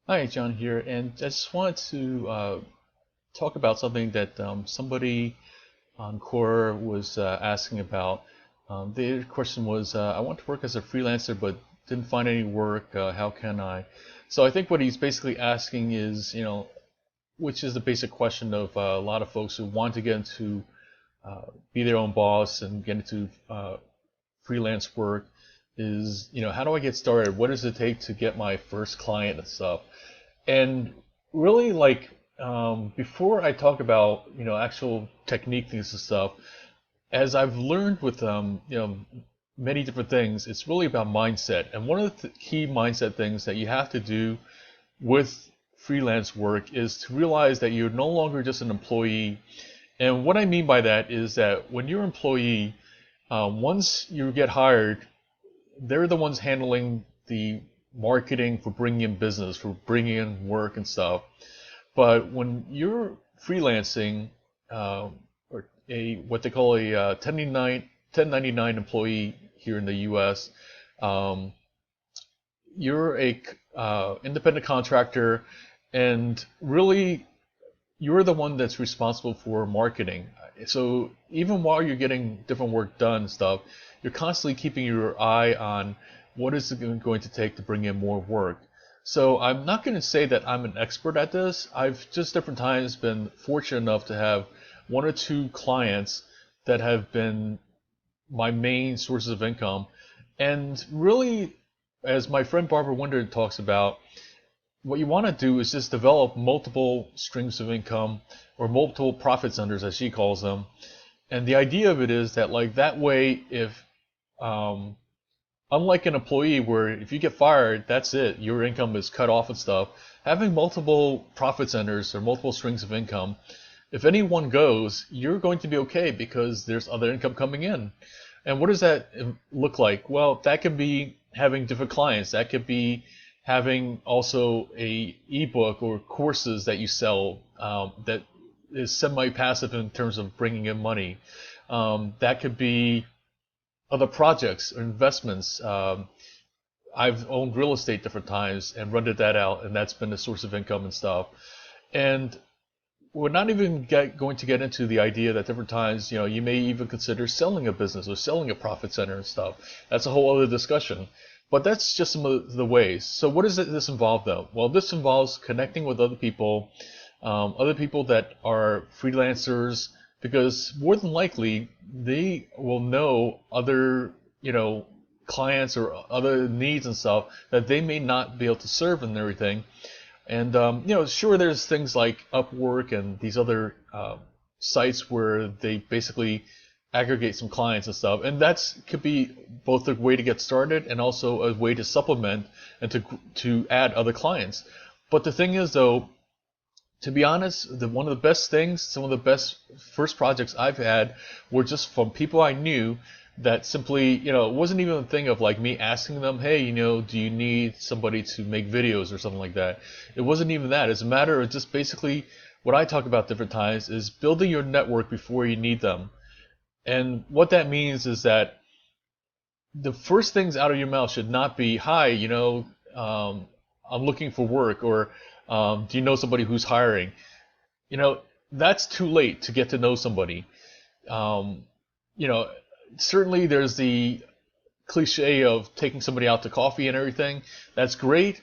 Hi, John here, and I just wanted to talk about something that somebody on Quora was asking about. Their question was, I want to work as a freelancer but didn't find any work. How can I? So I think what he's basically asking is, which is the basic question of a lot of folks who want to get into be their own boss and get into freelance work is, how do I get started? What does it take to get my first client and stuff? And really, before I talk about actual technique things and stuff, as I've learned with many different things, it's really about mindset. And one of the key mindset things that you have to do with freelance work is to realize that you're no longer just an employee. And what I mean by that is that when you're an employee, once you get hired, they're the ones handling the marketing for bringing in business, for bringing in work and stuff. But when you're freelancing, or a what they call a 1099 employee here in the U.S., um, you're a independent contractor, and really you're the one that's responsible for marketing. So even while you're getting different work done and stuff, you're constantly keeping your eye on what is it going to take to bring in more work. So I'm not going to say that I'm an expert at this. I've just different times been fortunate enough to have one or two clients that have been my main sources of income. And really, as my friend Barbara Winder talks about, what you want to do is just develop multiple streams of income or multiple profit centers, as she calls them. And the idea of it is that, like, that way, if um, unlike an employee where if you get fired, that's it, your income is cut off and stuff. Having multiple profit centers or multiple strings of income, if anyone goes, you're going to be okay because there's other income coming in. And what does that look like? Well, that could be having different clients. That could be having also a ebook or courses that you sell that is semi-passive in terms of bringing in money. That could be other projects or investments. I've owned real estate different times and rented that out, and that's been a source of income and stuff. And we're not even going to get into the idea that different times, you may even consider selling a business or selling a profit center and stuff. That's a whole other discussion. But that's just some of the ways. So what does this involve though? Well, this involves connecting with other people that are freelancers, because more than likely they will know other, clients or other needs and stuff that they may not be able to serve and everything. And sure, there's things like Upwork and these other sites where they basically aggregate some clients and stuff, and that's could be both a way to get started and also a way to supplement and to add other clients. But the thing is, though, to be honest, one of the best things, some of the best first projects I've had were just from people I knew that simply, it wasn't even a thing of like me asking them, hey, do you need somebody to make videos or something like that. It wasn't even that. It's a matter of just basically what I talk about different times is building your network before you need them. And what that means is that the first things out of your mouth should not be, hi, I'm looking for work, or do you know somebody who's hiring? You know, that's too late to get to know somebody. Um, you know, Certainly there's the cliche of taking somebody out to coffee and everything. That's great.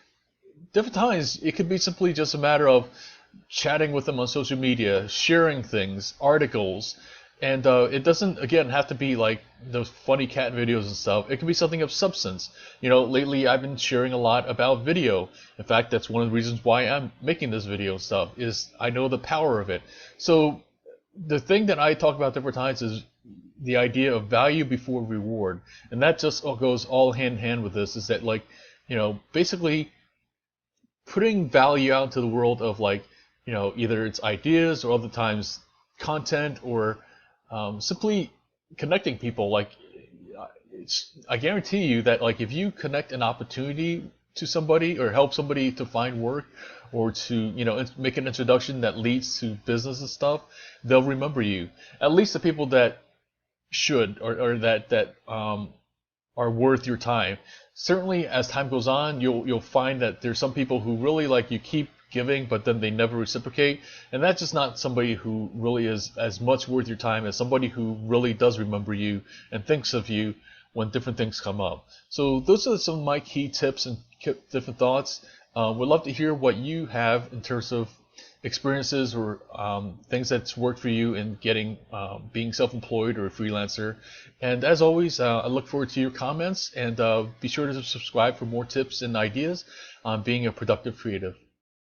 Different times, it could be simply just a matter of chatting with them on social media, sharing things, articles, and it doesn't again have to be like those funny cat videos and stuff. It can be something of substance. Lately I've been sharing a lot about video. In fact, that's one of the reasons why I'm making this video stuff is I know the power of it. So the thing that I talk about different times is the idea of value before reward, and that just all goes all hand in hand with this. Is that like, basically putting value out into the world of like, either it's ideas or other times content or simply connecting people. Like, I guarantee you that like if you connect an opportunity to somebody or help somebody to find work or to make an introduction that leads to business and stuff, they'll remember you. At least the people that should or that are worth your time. certainly as time goes on, you'll find that there's some people who really like you keep giving, but then they never reciprocate, and that's just not somebody who really is as much worth your time as somebody who really does remember you and thinks of you when different things come up. So those are some of my key tips and different thoughts. Would love to hear what you have in terms of experiences or things that's worked for you in getting being self-employed or a freelancer. And as always, I look forward to your comments, and be sure to subscribe for more tips and ideas on being a productive creative.